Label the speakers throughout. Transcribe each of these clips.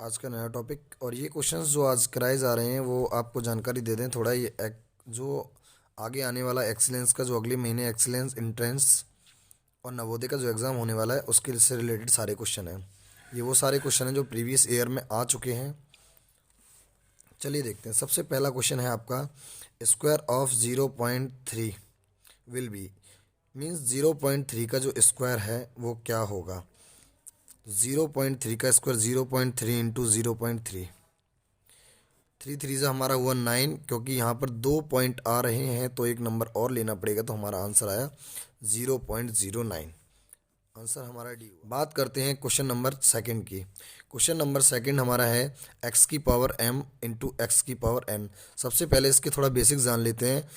Speaker 1: आज का नया टॉपिक। और ये क्वेश्चंस जो आज कराए जा रहे हैं वो आपको जानकारी दे दें थोड़ा। जो आगे आने वाला एक्सीलेंस का, जो अगले महीने एक्सीलेंस एंट्रेंस और नवोदय का जो एग्ज़ाम होने वाला है उसके से रिलेटेड सारे क्वेश्चन हैं। ये वो सारे क्वेश्चन हैं जो प्रीवियस ईयर में आ चुके हैं। चलिए देखते हैं। सबसे पहला क्वेश्चन है आपका, square of 0.3 will be, means 0.3 का जो स्क्वायर है वो क्या होगा। 0.3 का स्क्वायर 0.3 इंटू 0.3, थ्री थ्री से हमारा हुआ 9, क्योंकि यहाँ पर 2 पॉइंट आ रहे हैं तो एक नंबर और लेना पड़ेगा, तो हमारा आंसर आया 0.09। आंसर हमारा डी हुआ। बात करते हैं क्वेश्चन नंबर सेकंड की। क्वेश्चन नंबर सेकंड हमारा है एक्स की पावर m इंटू एक्स की पावर n। सबसे पहले इसके थोड़ा बेसिक्स जान लेते हैं।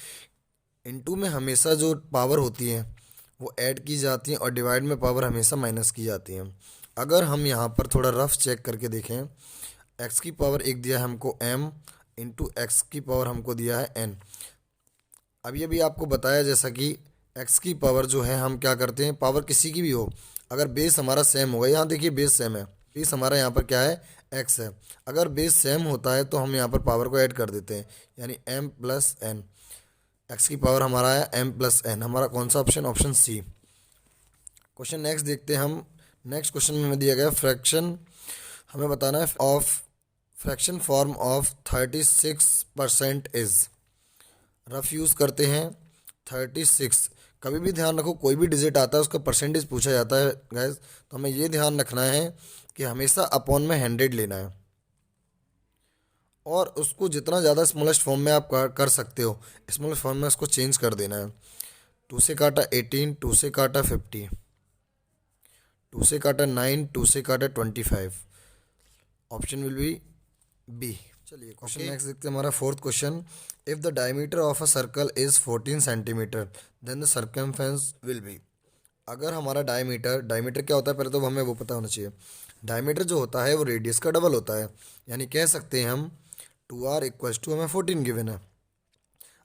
Speaker 1: इंटू में हमेशा जो पावर होती है वो ऐड की जाती है और डिवाइड में पावर हमेशा माइनस की जाती है। अगर हम यहाँ पर थोड़ा रफ चेक करके देखें, एक्स की पावर एक दिया है हमको m इंटू एक्स की पावर हमको दिया है n। अभी अभी आपको बताया जैसा कि एक्स की पावर जो है हम क्या करते हैं, पावर किसी की भी हो, अगर बेस हमारा सेम होगा, यहाँ देखिए बेस सेम है, बेस हमारा यहाँ पर क्या है, एक्स है। अगर बेस सेम होता है तो हम यहाँ पर पावर को ऐड कर देते हैं, यानी m प्लस एन। एक्स की पावर हमारा है m प्लस एन। हमारा कौन सा option, option C. Question next देखते हैं हम। नेक्स्ट क्वेश्चन में हमें दिया गया फ्रैक्शन, हमें बताना है of fraction form of 36% is. Rough use करते हैं 36। कभी भी ध्यान रखो, कोई भी डिजिट आता है उसका परसेंटेज पूछा जाता है गैस, तो हमें ये ध्यान रखना है कि हमेशा अपॉन में 100 लेना है और उसको जितना ज़्यादा स्मॉलेस्ट फॉर्म में आप कर सकते हो, स्मॉलेस्ट फॉर्म में उसको चेंज कर देना है। 2 से काटा 18, 2 से काटा 50, 2 से काटा 9, 2 से काटा 25। Option will be B. चलिए क्वेश्चन नेक्स्ट देखते हैं। हमारा fourth question, if the diameter of a circle is 14 centimetre then the circumference will be. अगर हमारा डायमीटर, डायमीटर क्या होता है पहले तो हमें वो पता होना चाहिए। डायमीटर जो होता है वो रेडियस का डबल होता है, यानी कह सकते हैं हम 2r इक्वल्स टू, हमें 14 गिवन है।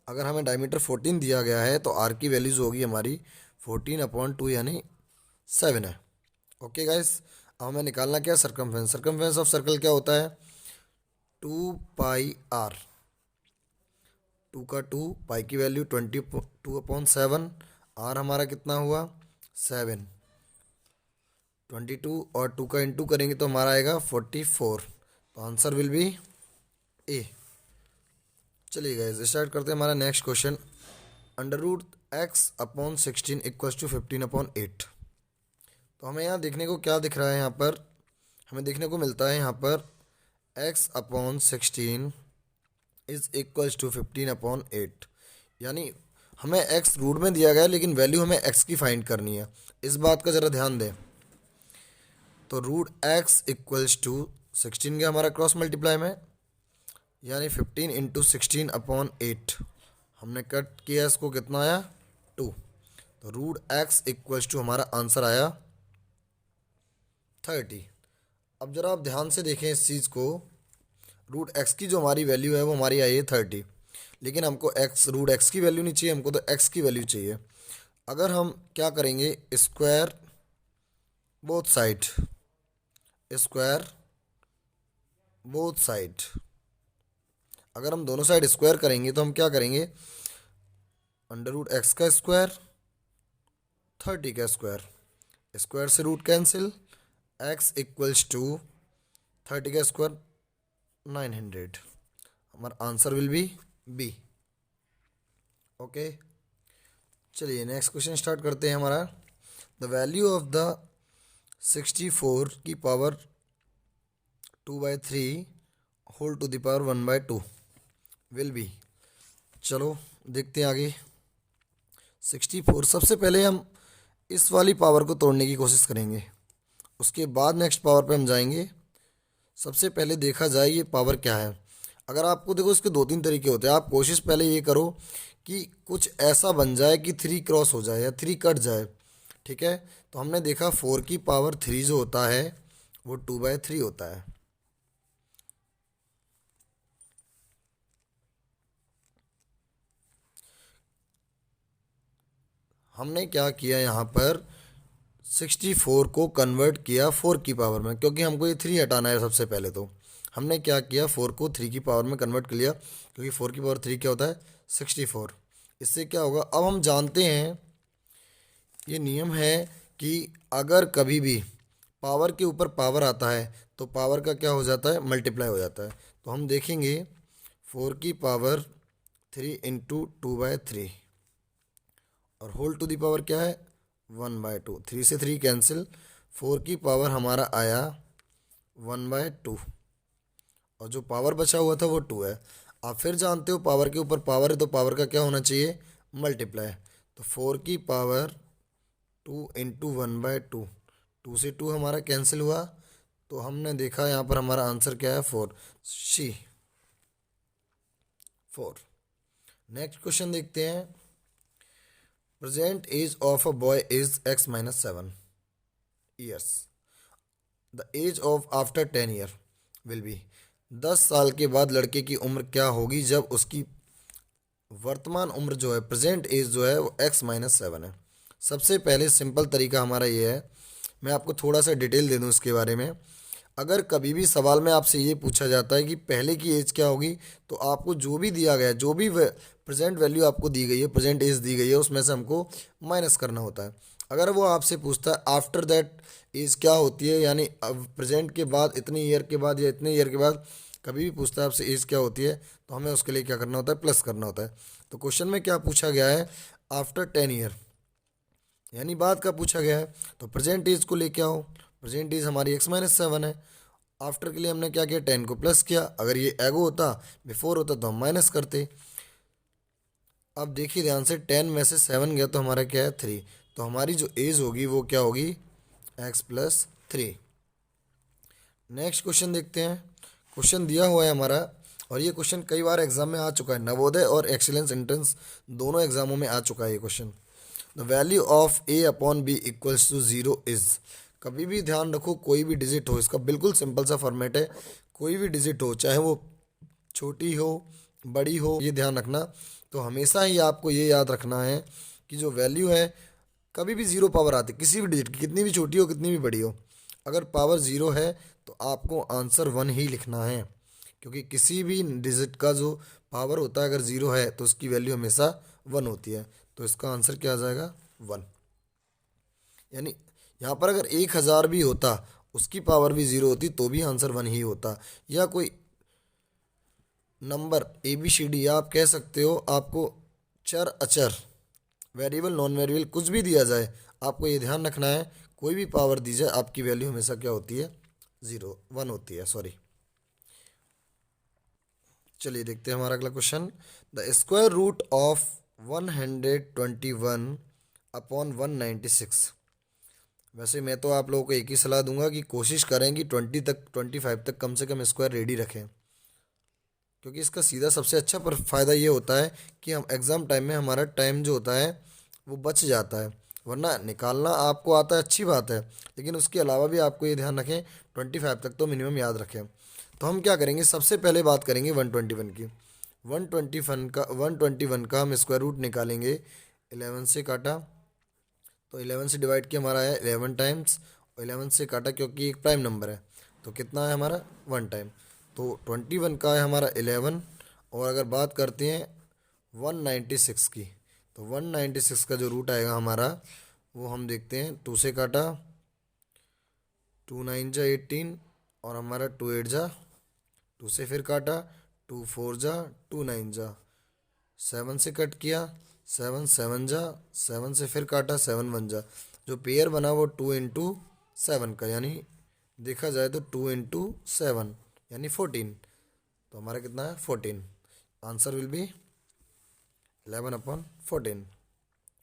Speaker 1: अगर हमें डायमीटर 14 दिया गया है तो r की वैल्यूज होगी हमारी 14/2 यानी 7 है। ओके गाइस, अब हमें निकालना क्या है, सर्कमफेरेंस। सर्कमफेरेंस ऑफ सर्कल क्या होता है, 2πr। 2 का 2, पाई की वैल्यू 22/7, आर हमारा कितना हुआ 7, 22 और 2 का इंटू करेंगे तो हमारा आएगा 44। तो आंसर विल बी ए। चलिए गाइस स्टार्ट करते हैं हमारा next question. √x/16 equals to 15/8। तो हमें यहाँ देखने को क्या दिख रहा है, यहाँ पर हमें देखने को मिलता है यहाँ पर x/16 इज इक्वल्स टू 15/8, यानी हमें x रूट में दिया गया है लेकिन वैल्यू हमें x की फाइंड करनी है। इस बात का ज़रा ध्यान दें। तो √x इक्वल्स टू 16 का हमारा क्रॉस मल्टीप्लाई में, यानी 15 इंटू 16/8। हमने कट किया, इसको कितना आया 2। तो √x इक्वल्स टू हमारा आंसर आया 30। अब ज़रा आप ध्यान से देखें इस चीज़ को। √x की जो हमारी वैल्यू है वो हमारी आई है 30, लेकिन हमको √x की वैल्यू नहीं चाहिए, हमको तो x की वैल्यू चाहिए। अगर हम क्या करेंगे, square both side, square both side, अगर हम दोनों साइड स्क्वायर करेंगे तो हम क्या करेंगे, √x का स्क्वायर, 30 का स्क्वायर, स्क्वायर से root cancel, x equals to 30 का स्क्वायर 900। हमारा answer will be B. Okay, चलिए नेक्स्ट क्वेश्चन स्टार्ट करते हैं हमारा। द वैल्यू ऑफ द 64 की power 2/3 whole to the power 1/2 will be. चलो देखते हैं आगे। 64, सबसे पहले हम इस वाली पावर को तोड़ने की कोशिश करेंगे, उसके बाद नेक्स्ट पावर पे हम जाएंगे। सबसे पहले देखा जाए ये पावर क्या है। अगर आपको देखो इसके दो तीन तरीके होते हैं, आप कोशिश पहले ये करो कि कुछ ऐसा बन जाए कि 3 क्रॉस हो जाए या 3 कट जाए, ठीक है। तो हमने देखा 4 की पावर 3 जो होता है वो 2/3 होता है। हमने क्या किया यहाँ पर, 64 को कन्वर्ट किया 4 की पावर में, क्योंकि हमको ये 3 हटाना है। सबसे पहले तो हमने क्या किया, 4 को 3 की पावर में कन्वर्ट कर लिया, क्योंकि 4 की पावर 3 क्या होता है, 64। इससे क्या होगा, अब हम जानते हैं, ये नियम है कि अगर कभी भी पावर के ऊपर पावर आता है तो पावर का क्या हो जाता है, मल्टीप्लाई हो जाता है। तो हम देखेंगे 4 की पावर 3 इंटू 2/3 और होल टू दी पावर क्या है, 1/2। 3 से 3 कैंसिल, 4 की पावर हमारा आया 1/2 और जो पावर बचा हुआ था वो 2 है। आप फिर जानते हो पावर के ऊपर पावर है तो पावर का क्या होना चाहिए, मल्टीप्लाई। तो 4 की पावर 2 इंटू 1/2, 2 से 2 हमारा कैंसिल हुआ, तो हमने देखा यहाँ पर हमारा आंसर क्या है, 4, सी 4। नेक्स्ट क्वेश्चन देखते हैं। Present age of a boy is x-7 years। The age of after 10 year will be. 10 साल के बाद लड़के की उम्र क्या होगी जब उसकी वर्तमान उम्र जो है, प्रेजेंट एज जो है वो x-7 है। सबसे पहले सिंपल तरीका हमारा ये है, मैं आपको थोड़ा सा डिटेल दे दूँ इसके बारे में। अगर कभी भी सवाल में आपसे ये पूछा जाता है कि पहले की एज क्या होगी, तो आपको जो भी दिया गया है, जो भी प्रेजेंट वैल्यू आपको दी गई है, प्रेजेंट एज दी गई है, उसमें से हमको माइनस करना होता है। अगर वो आपसे पूछता है आफ्टर दैट एज क्या होती है, यानी अब प्रेजेंट के बाद इतने ईयर के बाद या इतने ईयर के बाद कभी भी पूछता है आपसे एज क्या होती है, तो हमें उसके लिए क्या करना होता है, प्लस करना होता है। तो क्वेश्चन में क्या पूछा गया है, आफ्टर 10 year, यानी बाद का पूछा गया है, तो प्रेजेंट एज को लेके आओ। प्रेजेंट एज हमारी x-7 है। आफ्टर के लिए हमने क्या किया, 10 को प्लस किया। अगर ये एगो होता, बिफोर होता, तो हम माइनस करते। अब देखिए ध्यान से, 10 में से 7 गया तो हमारा क्या है, 3। तो हमारी जो एज होगी वो क्या होगी, x+3। नेक्स्ट क्वेश्चन देखते हैं। क्वेश्चन दिया हुआ है हमारा, और ये क्वेश्चन कई बार एग्जाम में आ चुका है, नवोदय और एक्सीलेंस एंट्रेंस दोनों एग्जामों में आ चुका है ये question. The value of a/b equals to 0 is. कभी भी ध्यान रखो, कोई भी डिजिट हो, इसका बिल्कुल सिंपल सा फॉर्मेट है, कोई भी डिजिट हो, चाहे वो छोटी हो बड़ी हो, ये ध्यान रखना। तो हमेशा ही आपको ये याद रखना है कि जो वैल्यू है, कभी भी जीरो पावर आती है किसी भी डिजिट की, कितनी भी छोटी हो कितनी भी बड़ी हो, अगर पावर जीरो है तो आपको आंसर 1 ही लिखना है, क्योंकि किसी भी डिजिट का जो पावर होता है अगर जीरो है तो उसकी वैल्यू हमेशा 1 होती है। तो इसका आंसर क्या आ जाएगा, 1। यानी यहाँ पर अगर 1000 भी होता, उसकी पावर भी जीरो होती, तो भी आंसर 1 ही होता। या कोई नंबर ABCD, या आप कह सकते हो आपको चर अचर, वेरिएबल नॉन वेरिएबल कुछ भी दिया जाए, आपको ये ध्यान रखना है, कोई भी पावर दी जाए आपकी वैल्यू हमेशा क्या होती है, 1 होती है, सॉरी। चलिए देखते हैं हमारा अगला question. The square root of 121/196। वैसे मैं तो आप लोगों को एक ही सलाह दूंगा कि कोशिश करें कि 25 तक कम से कम स्क्वायर रेडी रखें, क्योंकि इसका सीधा सबसे अच्छा पर फ़ायदा ये होता है कि हम एग्ज़ाम टाइम में हमारा टाइम जो होता है वो बच जाता है। वरना निकालना आपको आता है, अच्छी बात है, लेकिन उसके अलावा भी आपको ये ध्यान रखें 25 तक तो मिनिमम याद रखें। तो हम क्या करेंगे, सबसे पहले बात करेंगे 121 की। 121 का हम स्क्वायर रूट निकालेंगे। 11 से काटा तो 11 से डिवाइड किया, हमारा है 11 टाइम्स, और 11 से काटा क्योंकि एक प्राइम नंबर है, तो कितना है हमारा 1 टाइम। तो 21 का है हमारा 11। और अगर बात करते हैं 196 की, तो 196 का जो रूट आएगा हमारा, वो हम देखते हैं, 2 से काटा, 2 9 जा 18, और हमारा 2 8 जा, 2 से फिर काटा, 2 4 जा, 2 9 जा, 7 से कट किया, 7 7 जा, 7 से फिर काटा, 7 1 जा। जो पेयर बना वो 2 इंटू 7 का, यानी देखा जाए तो 2 इंटू 7 यानी 14। तो हमारा कितना है, 14। Answer will be 11/14।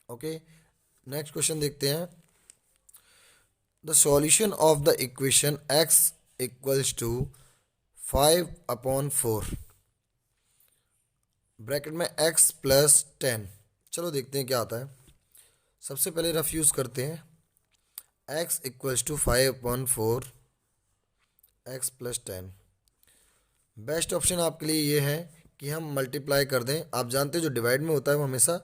Speaker 1: Okay, next question देखते हैं। The solution of the equation x equals to 5/4 bracket में x+10। चलो देखते हैं क्या आता है। सबसे पहले रफ यूज़ करते हैं, x equals to 5/4 x+10। Best option आपके लिए ये है कि हम मल्टीप्लाई कर दें। आप जानते हैं जो डिवाइड में होता है वो हमेशा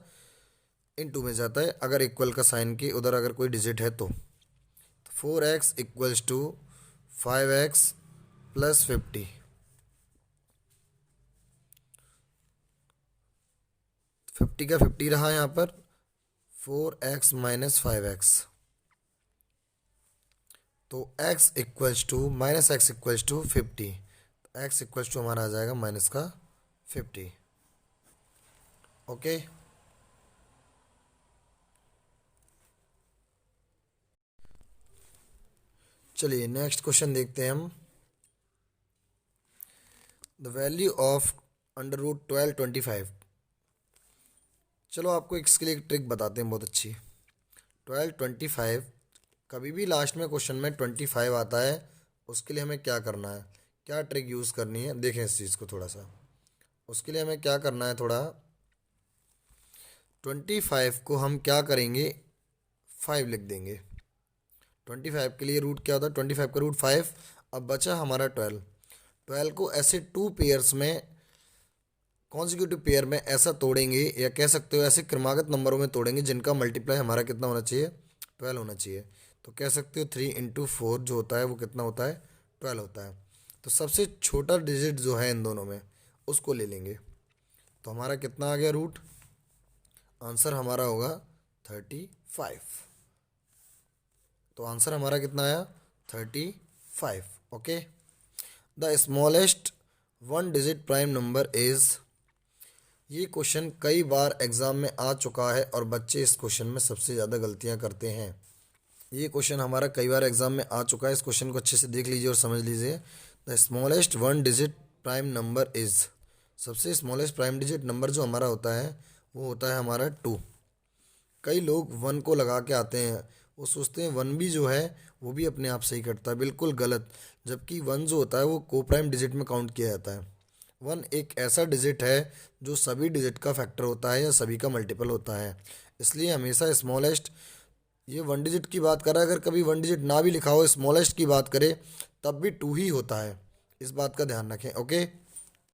Speaker 1: इनटू में जाता है, अगर इक्वल का साइन के उधर अगर कोई डिजिट है तो। 4x equals to 5x plus 50। 50 का 50 रहा यहाँ पर, 4x माइनस 5x, तो x equals to minus X equals to 50, x equals to हमारा आ जाएगा माइनस का 50। ओके, चलिए नेक्स्ट क्वेश्चन देखते हैं हम। The value of under root 1225। चलो आपको इसके लिए एक ट्रिक बताते हैं बहुत अच्छी। 1225, कभी भी लास्ट में क्वेश्चन में 25 आता है, उसके लिए हमें क्या करना है, क्या ट्रिक यूज़ करनी है, देखें इस चीज़ को थोड़ा सा। उसके लिए हमें क्या करना है, थोड़ा 25 को हम क्या करेंगे, 5 लिख देंगे। 25 के लिए रूट क्या होता है, 25 का रूट 5। अब बचा हमारा 12 को ऐसे 2 पेयर्स में, कॉन्जिक्यूटिव पेयर में ऐसा तोड़ेंगे, या कह सकते हो ऐसे क्रमागत नंबरों में तोड़ेंगे जिनका मल्टीप्लाई हमारा कितना होना चाहिए, 12 होना चाहिए। तो कह सकते हो 3 इंटू 4 जो होता है वो कितना होता है, 12 होता है। तो सबसे छोटा डिजिट जो है इन दोनों में उसको ले लेंगे। तो हमारा कितना आ गया रूट, आंसर हमारा होगा 35। तो आंसर हमारा कितना आया, 35। Okay, the smallest 1 digit prime number is. ये क्वेश्चन कई बार एग्जाम में आ चुका है और बच्चे इस क्वेश्चन में सबसे ज़्यादा गलतियां करते हैं। ये क्वेश्चन हमारा कई बार एग्जाम में आ चुका है, इस क्वेश्चन को अच्छे से देख लीजिए और समझ लीजिए। The smallest 1 digit prime number is, सबसे स्मॉलेस्ट प्राइम डिजिट नंबर जो हमारा होता है वो होता है हमारा 2। कई लोग 1 को लगा के आते हैं, वो सोचते हैं 1 भी जो है वो भी अपने आप से ही कटता है, बिल्कुल गलत। जबकि 1 जो होता है वो को प्राइम डिजिट में काउंट किया जाता है। 1 एक ऐसा डिजिट है जो सभी डिजिट का फैक्टर होता है या सभी का मल्टीपल होता है। इसलिए हमेशा स्मॉलेस्ट, ये 1 डिजिट की बात कर रहा है, अगर कभी 1 डिजिट ना भी लिखा हो, स्मॉलेस्ट की बात करे तब भी 2 ही होता है। इस बात का ध्यान रखें। ओके।